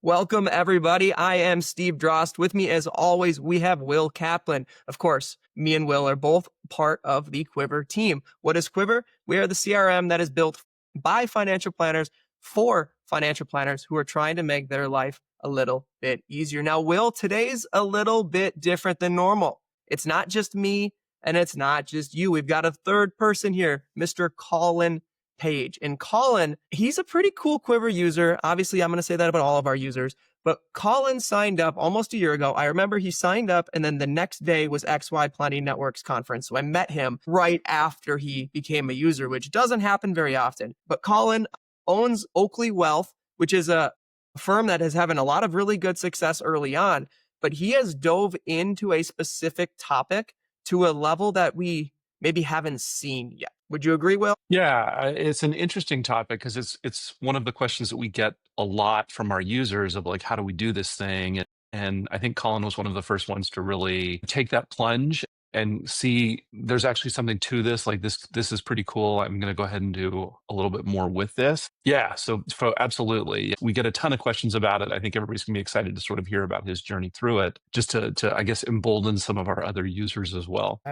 Welcome, everybody. I am Steve Drost. With me, as always, we have Will Kaplan. Of course, me and Will are both part of the Quivr team. What is Quivr? We are the CRM that is built by financial planners for financial planners who are trying to make their life a little bit easier. Now, Will, today's a little bit different than normal. It's not just me and it's not just you. We've got a third person here, Mr. Colin Page. And Colin, he's a pretty cool Quivr user. Obviously, I'm going to say that about all of our users. But Colin signed up almost a year ago. I remember he signed up, and then the next day was XY Planning Network's conference. So I met him right after he became a user, which doesn't happen very often. But Colin owns Oakley Wealth, which is a firm that is having a lot of really good success early on. But he has dove into a specific topic to a level that we maybe haven't seen yet. Would you agree, Will? Yeah, it's an interesting topic because it's one of the questions that we get a lot from our users of like, how do we do this thing? And I think Colin was one of the first ones to really take that plunge and see there's actually something to this. Like this is pretty cool. I'm going to go ahead and do a little bit more with this. Yeah, so absolutely. We get a ton of questions about it. I think everybody's going to be excited to sort of hear about his journey through it, just to I guess, embolden some of our other users as well.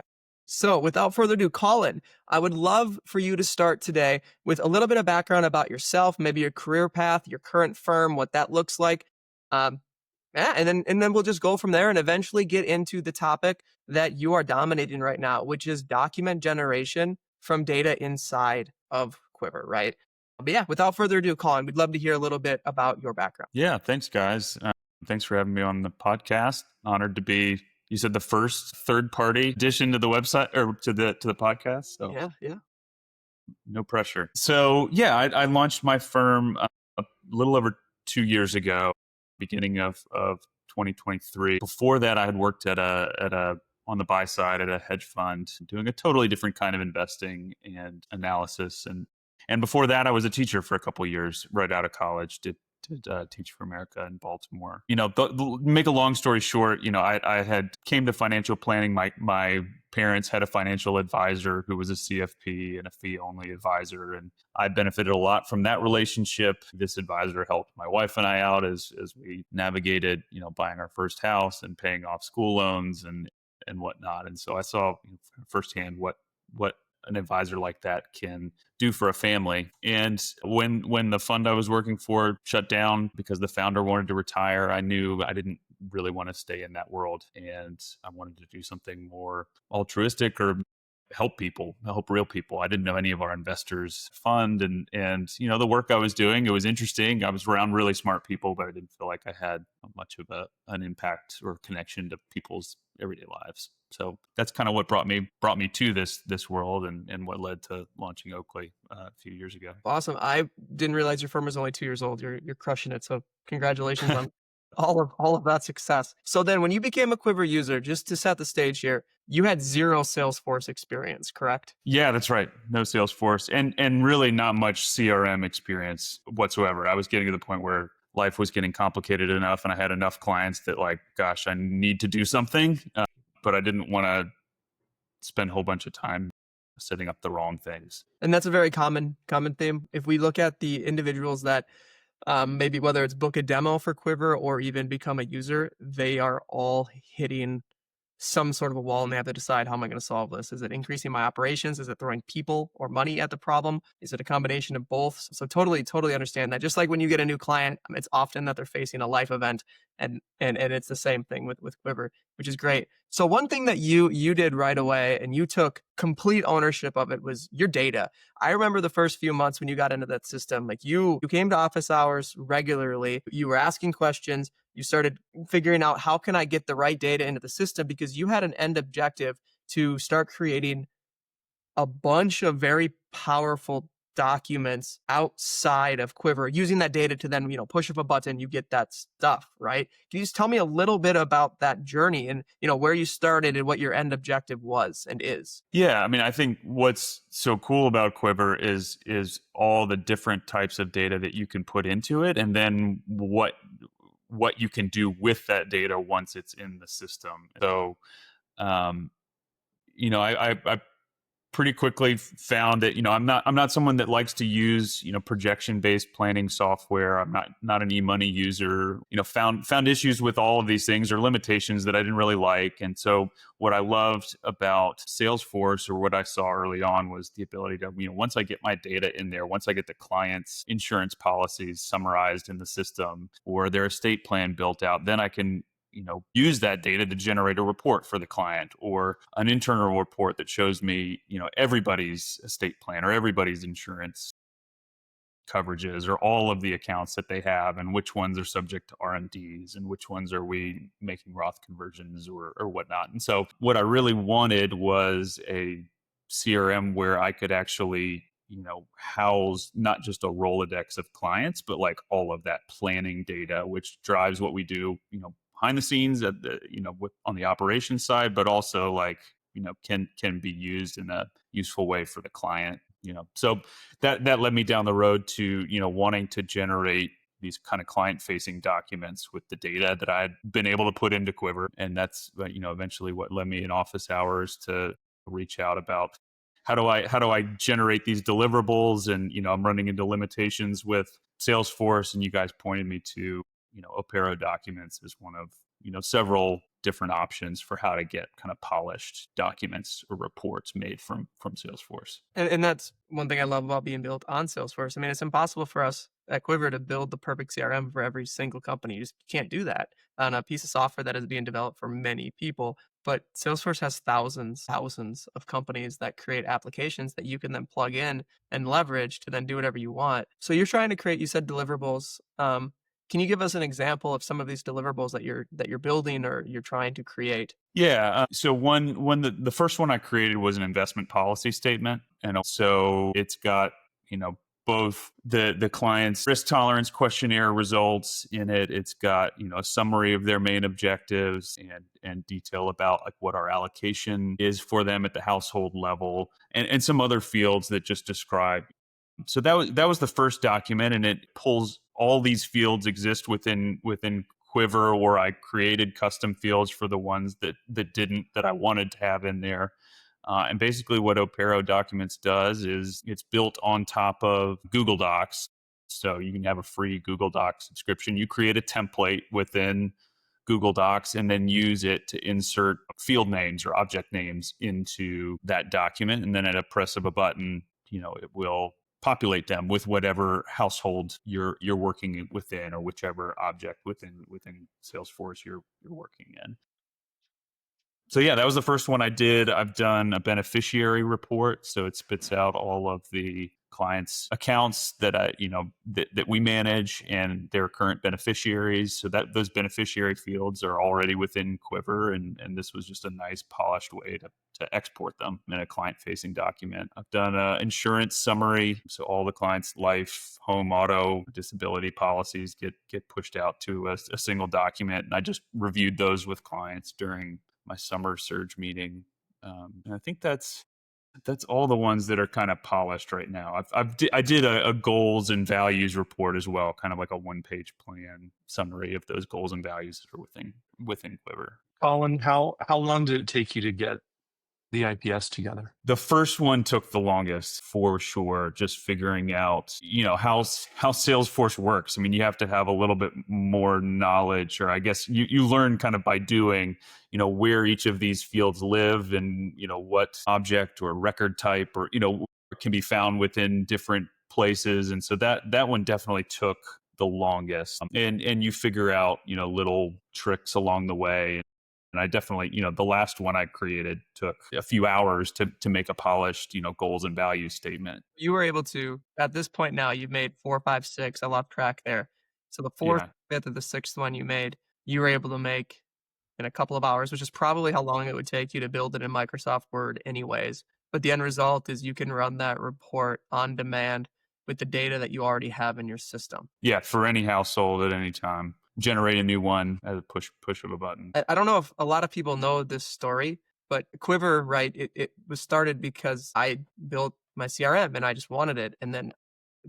So without further ado, Colin, I would love for you to start today with a little bit of background about yourself, maybe your career path, your current firm, what that looks like. And then we'll just go from there and eventually get into the topic that you are dominating right now, which is document generation from data inside of Quivr, right? But yeah, without further ado, Colin, we'd love to hear a little bit about your background. Yeah, thanks, guys. Thanks for having me on the podcast. Honored to be, you said, the first third-party addition to the website or to the podcast. So Yeah. No pressure. So yeah, I launched my firm a little over 2 years ago, beginning of 2023. Before that, I had worked at a on the buy side at a hedge fund, doing a totally different kind of investing and analysis. And before that, I was a teacher for a couple of years right out of college. Did Teach for America in Baltimore. Make a long story short, I had came to financial planning. My parents had a financial advisor who was a CFP and a fee-only advisor, and I benefited a lot from that relationship. This advisor helped my wife and I out as we navigated, buying our first house and paying off school loans and whatnot. And so I saw firsthand what an advisor like that can do for a family. And when the fund I was working for shut down because the founder wanted to retire, I knew I didn't really want to stay in that world. And I wanted to do something more altruistic or help real people. I didn't know any of our investors fund and the work I was doing, it was interesting. I was around really smart people, but I didn't feel like I had much of an impact or connection to people's everyday lives. So that's kind of what brought me to this world and what led to launching Oakley a few years ago. Awesome. I didn't realize your firm was only 2 years old. You're crushing it. So congratulations on all of that success. So then when you became a Quivr user, just to set the stage here, you had zero Salesforce experience, correct? Yeah, that's right. No Salesforce and really not much CRM experience whatsoever. I was getting to the point where life was getting complicated enough and I had enough clients that like, gosh, I need to do something. But I didn't want to spend a whole bunch of time setting up the wrong things. And that's a very common theme. If we look at the individuals that maybe whether it's book a demo for Quivr or even become a user, they are all hitting some sort of a wall and they have to decide, how am I going to solve this? Is it increasing my operations? Is it throwing people or money at the problem? Is it a combination of both? So totally understand that. Just like when you get a new client, it's often that they're facing a life event and it's the same thing with Quivr, which is great. So one thing that you did right away and you took complete ownership of it was your data. I remember the first few months when you got into that system, like you came to office hours regularly, you were asking questions, you started figuring out how can I get the right data into the system because you had an end objective to start creating a bunch of very powerful documents outside of Quivr, using that data to then, push up a button, you get that stuff, right? Can you just tell me a little bit about that journey and, where you started and what your end objective was and is? Yeah, I mean, I think what's so cool about Quivr is all the different types of data that you can put into it, and then what you can do with that data once it's in the system. So, I pretty quickly found that, I'm not someone that likes to use, projection-based planning software. I'm not an e-money user. Found issues with all of these things or limitations that I didn't really like. And so what I loved about Salesforce, or what I saw early on, was the ability to, once I get my data in there, once I get the client's insurance policies summarized in the system or their estate plan built out, then I can use that data to generate a report for the client, or an internal report that shows me, everybody's estate plan or everybody's insurance coverages, or all of the accounts that they have, and which ones are subject to RMDs and which ones are we making Roth conversions or whatnot. And so what I really wanted was a CRM where I could actually house not just a Rolodex of clients, but like all of that planning data, which drives what we do, behind the scenes at the, on the operations side, but also like, can be used in a useful way for the client, So that led me down the road to, wanting to generate these kind of client facing documents with the data that I had been able to put into Quivr. And that's, eventually what led me in office hours to reach out about how do I generate these deliverables? And, I'm running into limitations with Salesforce, and you guys pointed me to, Opero Documents is one of, several different options for how to get kind of polished documents or reports made from Salesforce. And that's one thing I love about being built on Salesforce. I mean, it's impossible for us at Quivr to build the perfect CRM for every single company. You just can't do that on a piece of software that is being developed for many people. But Salesforce has thousands of companies that create applications that you can then plug in and leverage to then do whatever you want. So you're trying to create, you said deliverables. Can you give us an example of some of these deliverables that you're building or you're trying to create? Yeah. So the first one I created was an investment policy statement, and so it's got both the client's risk tolerance questionnaire results in it. It's got a summary of their main objectives and detail about like what our allocation is for them at the household level, and some other fields that just describe. So that was the first document, and it pulls all these fields exist within Quivr, or I created custom fields for the ones that I wanted to have in there. And basically what Opero Documents does is it's built on top of Google Docs. So you can have a free Google Docs subscription. You create a template within Google Docs and then use it to insert field names or object names into that document. And then at a press of a button, it will populate them with whatever household you're working within, or whichever object within Salesforce you're working in. So yeah, that was the first one I did. I've done a beneficiary report, so it spits out all of the clients' accounts that that we manage and their current beneficiaries. So that those beneficiary fields are already within Quivr, and this was just a nice polished way to export them in a client-facing document. I've done an insurance summary, so all the clients' life, home, auto, disability policies get pushed out to a single document, and I just reviewed those with clients during my summer surge meeting. And I think that's all the ones that are kind of polished right now. I did a goals and values report as well, kind of like a 1-page plan summary of those goals and values that are within Quivr. Colin, how long did it take you to get the IPS together? The first one took the longest, for sure, just figuring out, how Salesforce works. I mean, you have to have a little bit more knowledge, or I guess you learn kind of by doing, where each of these fields live, and, what object or record type, or, can be found within different places. And so that one definitely took the longest. And you figure out, little tricks along the way. And I definitely, the last one I created took a few hours to make a polished, goals and values statement. You were able to, at this point now, you've made 4, 5, 6. I lost track there. So the fourth, fifth, or the sixth one you made, you were able to make in a couple of hours, which is probably how long it would take you to build it in Microsoft Word anyways. But the end result is you can run that report on demand with the data that you already have in your system. Yeah, for any household at any time. Generate a new one at a push of a button. I don't know if a lot of people know this story, but Quivr, right, it was started because I built my CRM and I just wanted it. And then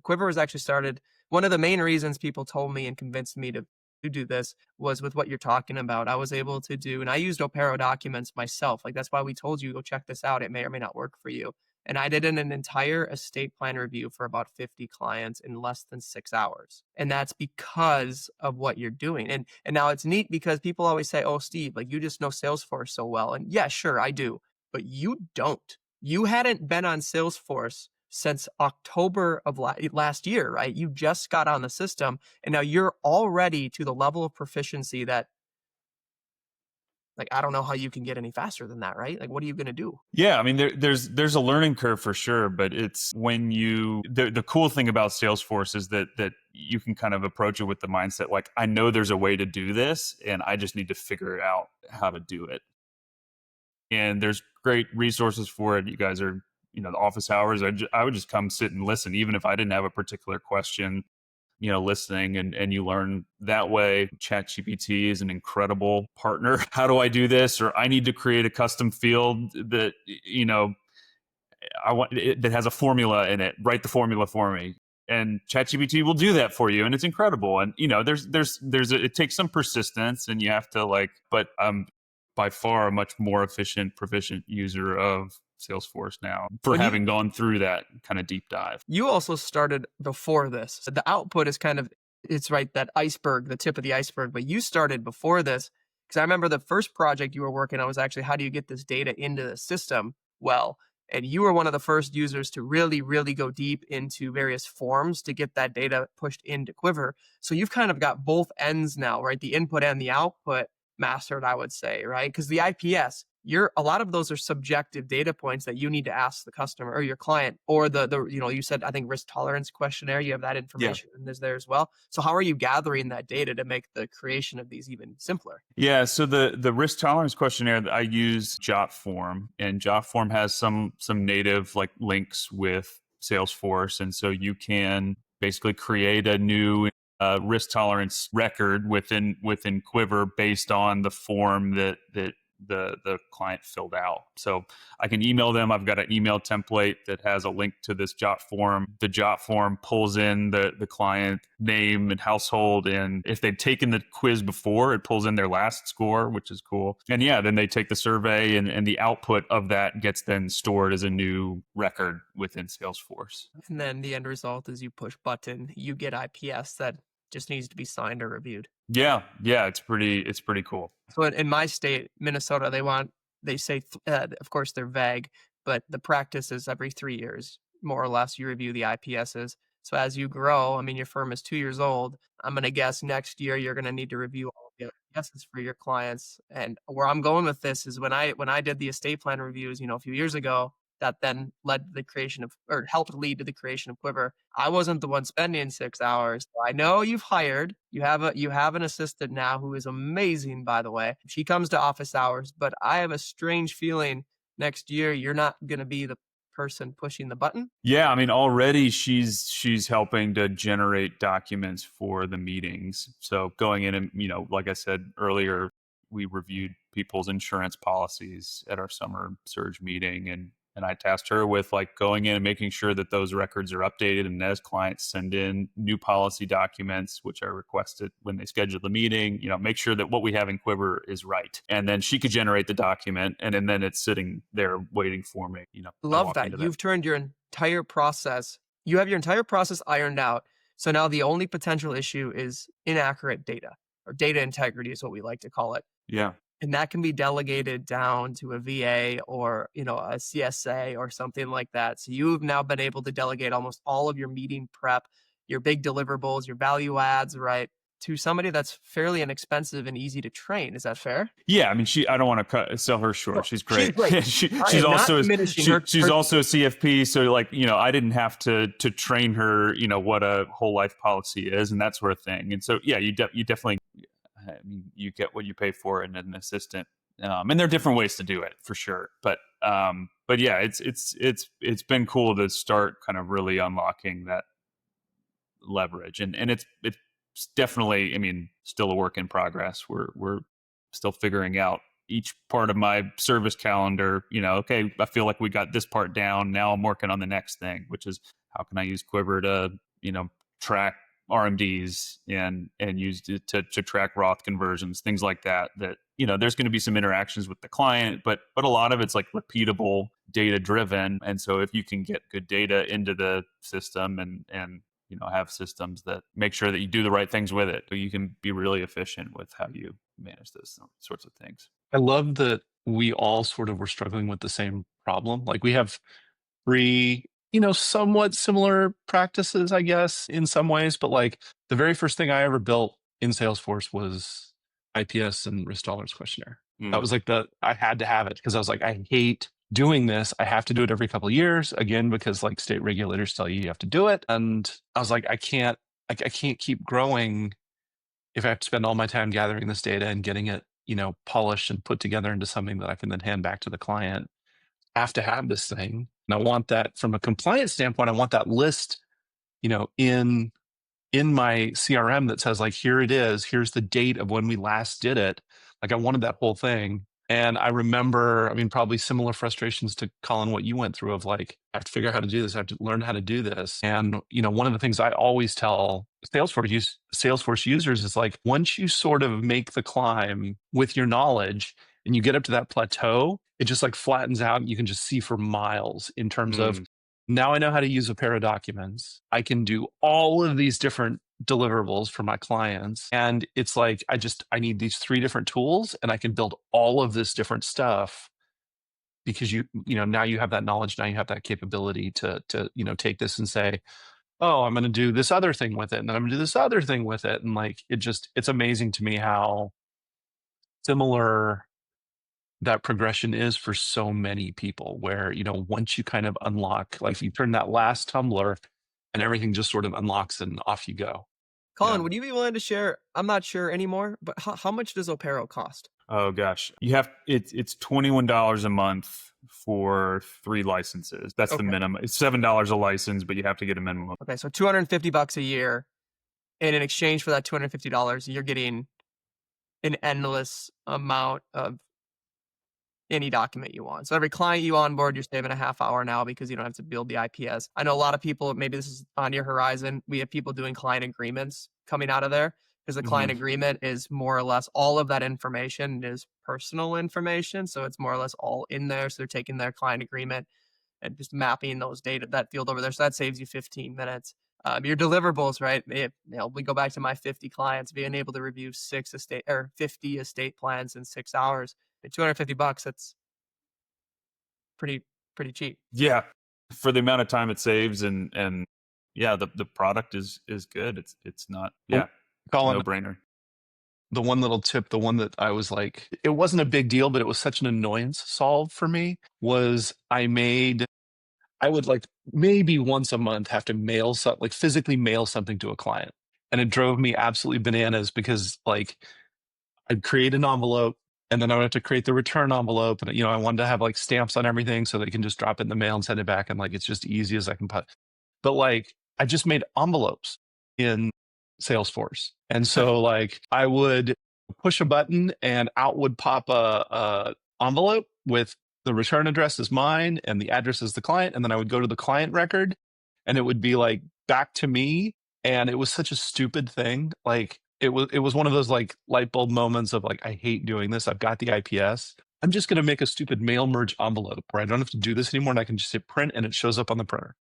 Quivr was actually started. One of the main reasons people told me and convinced me to do this was with what you're talking about. I was able to do, and I used Opero Documents myself. Like, that's why we told you, go check this out. It may or may not work for you. And I did an entire estate plan review for about 50 clients in less than 6 hours. And that's because of what you're doing. And now it's neat because people always say, "Oh, Steve, like you just know Salesforce so well." And yeah, sure, I do. But you don't. You hadn't been on Salesforce since October of last year, right? You just got on the system and now you're already to the level of proficiency that, like, I don't know how you can get any faster than that, right? Like, what are you going to do? Yeah, I mean, there's a learning curve for sure, but it's when the cool thing about Salesforce is that you can kind of approach it with the mindset like, I know there's a way to do this, and I just need to figure out how to do it. And there's great resources for it. You guys are, the office hours. I would just come sit and listen, even if I didn't have a particular question. Listening and you learn that way. ChatGPT is an incredible partner. How do I do this? Or I need to create a custom field that, that has a formula in it. Write the formula for me. And ChatGPT will do that for you. And it's incredible. And, it takes some persistence and you have to but I'm by far a much more efficient, proficient user of Salesforce now for having gone through that kind of deep dive. You also started before this. So the output is it's right, that iceberg, the tip of the iceberg, but you started before this. Because I remember the first project you were working on was actually, how do you get this data into the system well? And you were one of the first users to really, really go deep into various forms to get that data pushed into Quivr. So you've kind of got both ends now, right? The input and the output mastered, I would say, right? Because the IPS, a lot of those are subjective data points that you need to ask the customer or your client, or you said, I think, risk tolerance questionnaire. You have that information is there as well. So how are you gathering that data to make the creation of these even simpler? Yeah, so the risk tolerance questionnaire, I use JotForm, and JotForm has some native links with Salesforce, and so you can basically create a new risk tolerance record within Quivr based on the form that the client filled out. So I can email them. I've got an email template that has a link to this JotForm. The JotForm pulls in the client name and household, and if they've taken the quiz before, it pulls in their last score, which is cool. And then they take the survey, and the output of that gets then stored as a new record within Salesforce. And then the end result is you push button, you get IPS that just needs to be signed or reviewed. Yeah, it's pretty cool. So in my state, Minnesota, they say, of course they're vague, but the practice is every 3 years, more or less, you review the IPSs. So as you grow, I mean, your firm is 2 years old. I'm going to guess next year you're going to need to review all the IPSs for your clients. And where I'm going with this is when I did the estate plan reviews, a few years ago, that then led to the creation of, or helped lead to the creation of Quivr. I wasn't the one spending 6 hours. I know you have an assistant now who is amazing, by the way. She comes to office hours, but I have a strange feeling next year you're not going to be the person pushing the button. Yeah, I mean, already she's helping to generate documents for the meetings. So going in and, like I said earlier, we reviewed people's insurance policies at our summer surge meeting, and I tasked her with going in and making sure that those records are updated. And as clients send in new policy documents, which are requested when they schedule the meeting, make sure that what we have in Quivr is right. And then she could generate the document, and then it's sitting there waiting for me. Love that. You've turned your entire process. You have your entire process ironed out. So now the only potential issue is inaccurate data, or data integrity is what we like to call it. Yeah. And that can be delegated down to a VA or, a CSA or something like that. So you've now been able to delegate almost all of your meeting prep, your big deliverables, your value adds, right, to somebody that's fairly inexpensive and easy to train. Is that fair? Yeah, I mean, I don't want to sell her short. No, she's great. She's she's also she's also a CFP. So I didn't have to train her, what a whole life policy is and that sort of thing. And so, yeah, you definitely, I mean, you get what you pay for in an assistant, and there are different ways to do it for sure. But yeah, it's been cool to start kind of really unlocking that leverage, and it's definitely, I mean, still a work in progress. We're still figuring out each part of my service calendar. Okay, I feel like we got this part down. Now I'm working on the next thing, which is how can I use Quivr to track RMDs and use it to track Roth conversions, things like that there's going to be some interactions with the client, but a lot of it's like repeatable, data driven. And so if you can get good data into the system and have systems that make sure that you do the right things with it, you can be really efficient with how you manage those sorts of things. I love that we all sort of were struggling with the same problem. Like we have three, somewhat similar practices, I guess, in some ways. But like the very first thing I ever built in Salesforce was IPS and risk tolerance questionnaire. That was like I had to have it because I was like, I hate doing this. I have to do it every couple of years again, because like state regulators tell you have to do it. And I was like, I can't keep growing if I have to spend all my time gathering this data and getting it, polished and put together into something that I can then hand back to the client. I have to have this thing. And I want that from a compliance standpoint. I want that list, in my CRM that says like, here it is. Here's the date of when we last did it. Like I wanted that whole thing. And I remember, probably similar frustrations to Colin, what you went through of like, I have to figure out how to do this. I have to learn how to do this. And, one of the things I always tell Salesforce users is like, once you sort of make the climb with your knowledge and you get up to that plateau, it just like flattens out. And you can just see for miles in terms of, now I know how to use Opero Documents. I can do all of these different deliverables for my clients. And it's like, I need these 3 different tools and I can build all of this different stuff because now you have that knowledge. Now you have that capability to take this and say, oh, I'm going to do this other thing with it. And then I'm going to do this other thing with it. And like, it's amazing to me how similar that progression is for so many people where, once you kind of unlock, like you turn that last tumbler and everything just sort of unlocks and off you go. Colin, would you be willing to share? I'm not sure anymore, but how much does Opero cost? Oh gosh, it's $21 a month for 3 licenses. That's the minimum. It's $7 a license, but you have to get a minimum. Okay, so $250 a year, and in exchange for that $250, you're getting an endless amount of any document you want. So every client you onboard, you're saving a half hour now because you don't have to build the IPS. I know a lot of people, maybe this is on your horizon, we have people doing client agreements coming out of there because the client agreement is more or less all of that information is personal information. So it's more or less all in there. So they're taking their client agreement and just mapping those data, that field over there. So that saves you 15 minutes. Your deliverables, right? We go back to my 50 clients, being able to review 50 estate plans in 6 hours. At $250, that's pretty cheap. Yeah, for the amount of time it saves, and yeah, the product is good. It's not Colin, no brainer. The one little tip, the one that I was like, it wasn't a big deal, but it was such an annoyance solve for me was I would like maybe once a month have to physically mail something to a client. And it drove me absolutely bananas because like I'd create an envelope and then I would have to create the return envelope. And, I wanted to have like stamps on everything so they can just drop it in the mail and send it back. And like, it's just easy as I can put. But like, I just made envelopes in Salesforce. And so like I would push a button and out would pop a envelope with the return address is mine and the address is the client. And then I would go to the client record and it would be like back to me. And it was such a stupid thing. Like it was one of those like light bulb moments of like, I hate doing this. I've got the IPS. I'm just going to make a stupid mail merge envelope where I don't have to do this anymore. And I can just hit print and it shows up on the printer.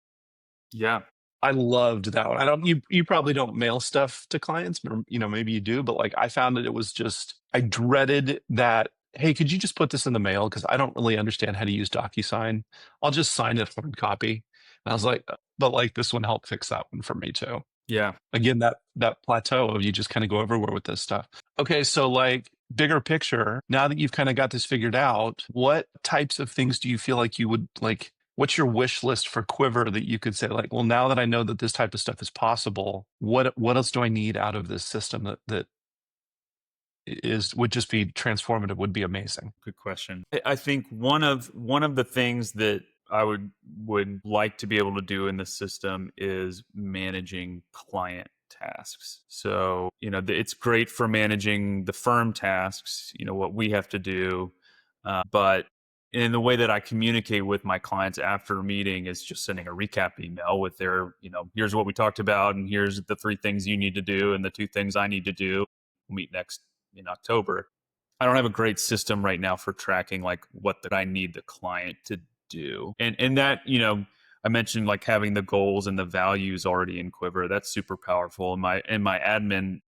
Yeah. I loved that one. You probably don't mail stuff to clients, or, maybe you do, but like I found that it was just, I dreaded that. Hey, could you just put this in the mail? Because I don't really understand how to use DocuSign. I'll just sign it hard copy. And I was like, but like this one helped fix that one for me too. Yeah. Again, that plateau of you just kind of go everywhere with this stuff. Okay, so like bigger picture, now that you've kind of got this figured out, what types of things do you feel like you would like? What's your wish list for Quivr that you could say like, well, now that I know that this type of stuff is possible, what else do I need out of this system that would just be transformative, would be amazing? Good question. I think one of the things that I would like to be able to do in the system is managing client tasks. So, it's great for managing the firm tasks, what we have to do. But in the way that I communicate with my clients after a meeting is just sending a recap email with their, here's what we talked about and here's the 3 things you need to do and the 2 things I need to do. We'll meet next in October. I don't have a great system right now for tracking like what that I need the client to do. And that, I mentioned like having the goals and the values already in Quivr. That's super powerful. And my admin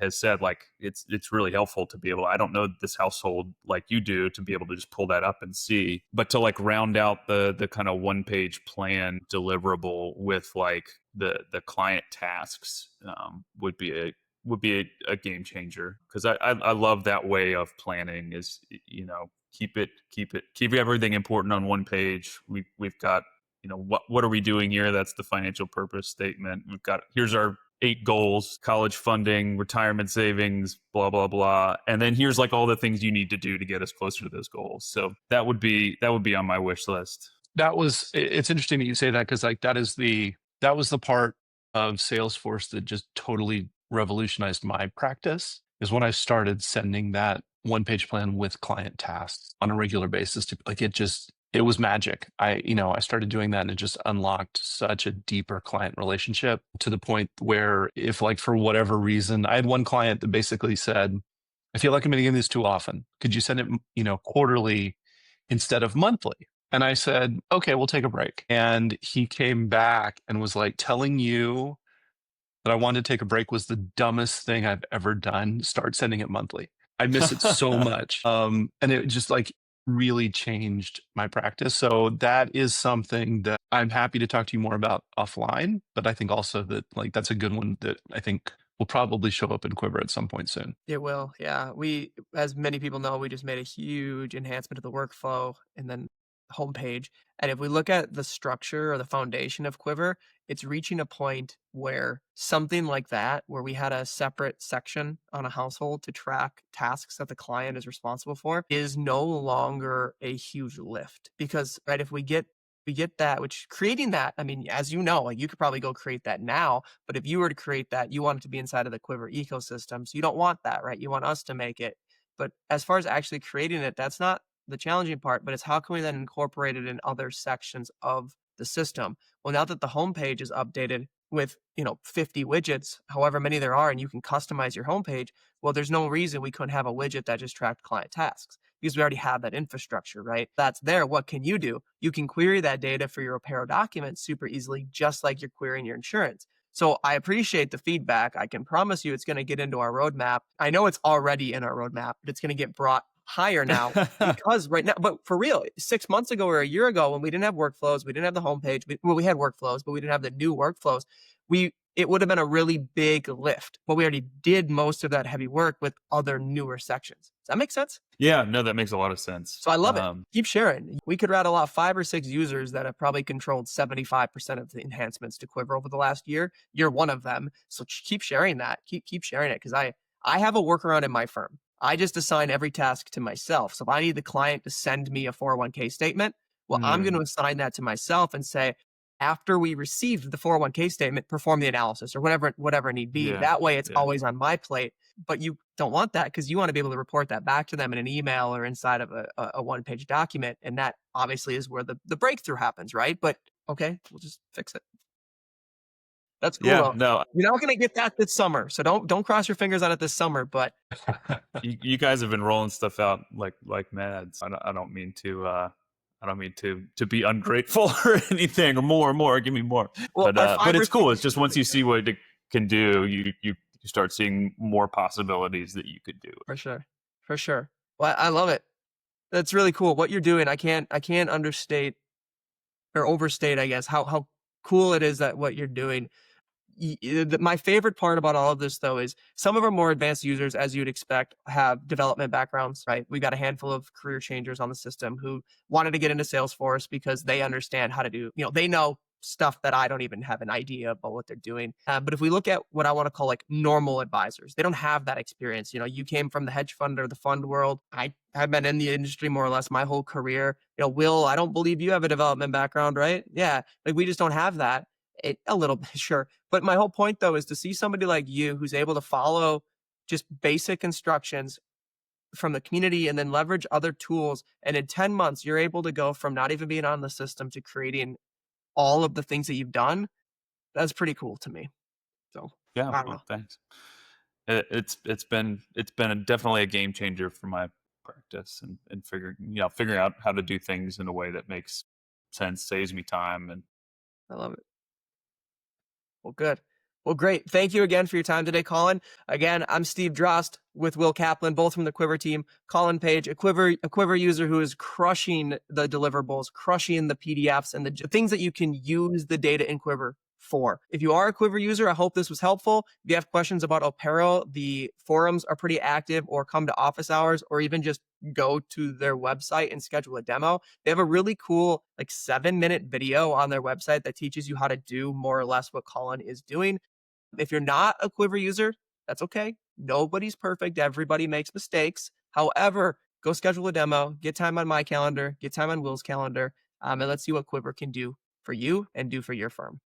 has said like it's really helpful to be able, I don't know this household like you do, to be able to just pull that up and see, but to like round out the kind of one page plan deliverable with like the client tasks would be a game changer, because I love that way of planning. Is keep everything important on one page. We've got what are we doing here? That's the financial purpose statement. We've got, here's our 8 goals: college funding, retirement savings, blah blah blah, and then here's like all the things you need to do to get us closer to those goals. So that would be on my wish list. It's interesting that you say that, because like that was the part of Salesforce that just totally revolutionized my practice, is when I started sending that one page plan with client tasks on a regular basis. To like, it was magic. I started doing that, and it just unlocked such a deeper client relationship, to the point where if like for whatever reason, I had one client that basically said, I feel like I'm getting this too often. Could you send it, quarterly instead of monthly? And I said, okay, we'll take a break. And he came back and was like, telling you that I wanted to take a break was the dumbest thing I've ever done. Start sending it monthly. I miss it so much. And it just like really changed my practice. So that is something that I'm happy to talk to you more about offline. But I think also that like that's a good one that I think will probably show up in Quivr at some point soon. It will. Yeah. We, as many people know, we just made a huge enhancement to the workflow and then homepage. And if we look at the structure or the foundation of Quivr, it's reaching a point where something like that, where we had a separate section on a household to track tasks that the client is responsible for, is no longer a huge lift. Because, right, if we get that, which creating that, I mean, as you know, like you could probably go create that now, but if you were to create that, you want it to be inside of the Quivr ecosystem. So you don't want that, right? You want us to make it. But as far as actually creating it, that's not the challenging part, but it's how can we then incorporate it in other sections of the system? Well, now that the homepage is updated with 50 widgets, however many there are, and you can customize your homepage, well, there's no reason we couldn't have a widget that just tracked client tasks, because we already have that infrastructure, right? That's there. What can you do? You can query that data for your Opero documents super easily, just like you're querying your insurance. So I appreciate the feedback. I can promise you it's going to get into our roadmap. I know it's already in our roadmap, but it's going to get brought higher now, because right now, but for real, 6 months ago or a year ago, when we didn't have workflows, we didn't have the homepage, we had workflows, but we didn't have the new workflows. It would have been a really big lift, but we already did most of that heavy work with other newer sections. Does that make sense? Yeah, no, that makes a lot of sense. So I love it. Keep sharing. We could rattle off 5 or 6 users that have probably controlled 75% of the enhancements to Quivr over the last year. You're one of them. So keep sharing that. Keep sharing it, because I have a workaround in my firm. I just assign every task to myself. So if I need the client to send me a 401k statement, well, I'm going to assign that to myself and say, after we received the 401k statement, perform the analysis or whatever need be. Yeah, that way it's always on my plate. But you don't want that, because you want to be able to report that back to them in an email or inside of a one-page document. And that obviously is where the breakthrough happens, right? But okay, we'll just fix it. That's cool. Yeah, though. no, You're not going to get that this summer. So don't cross your fingers on it this summer, but you guys have been rolling stuff out like mad. I don't mean to be ungrateful or anything, or more. Give me more. Well, but it's cool. It's just once you see what it can do, you start seeing more possibilities that you could do. For sure. Well, I love it. That's really cool. What you're doing, I can't understate or overstate, I guess, how cool it is that what you're doing. My favorite part about all of this, though, is some of our more advanced users, as you'd expect, have development backgrounds, right? We got a handful of career changers on the system who wanted to get into Salesforce because they understand how to do, they know stuff that I don't even have an idea about what they're doing. But if we look at what I want to call like normal advisors, they don't have that experience. You came from the hedge fund or the fund world. I have been in the industry more or less my whole career. Will, I don't believe you have a development background, right? Yeah. Like we just don't have that. A little bit, sure. But my whole point, though, is to see somebody like you who's able to follow just basic instructions from the community and then leverage other tools. And in 10 months, you're able to go from not even being on the system to creating all of the things that you've done. That's pretty cool to me. So Yeah, I don't well, know. thanks. It's been definitely a game changer for my practice and figuring out how to do things in a way that makes sense, saves me time, and I love it. Well, good. Well, great. Thank you again for your time today, Colin. Again, I'm Steve Drost with Will Kaplan, both from the Quivr team. Colin Page, a Quivr user who is crushing the deliverables, crushing the PDFs, and the things that you can use the data in Quivr for. If you are a Quivr user, I hope this was helpful. If you have questions about Opero, the forums are pretty active, or come to office hours, or even just go to their website and schedule a demo. They have a really cool, like 7-minute video on their website that teaches you how to do more or less what Colin is doing. If you're not a Quivr user, that's okay. Nobody's perfect. Everybody makes mistakes. However, go schedule a demo, get time on my calendar, get time on Will's calendar, and let's see what Quivr can do for you and do for your firm.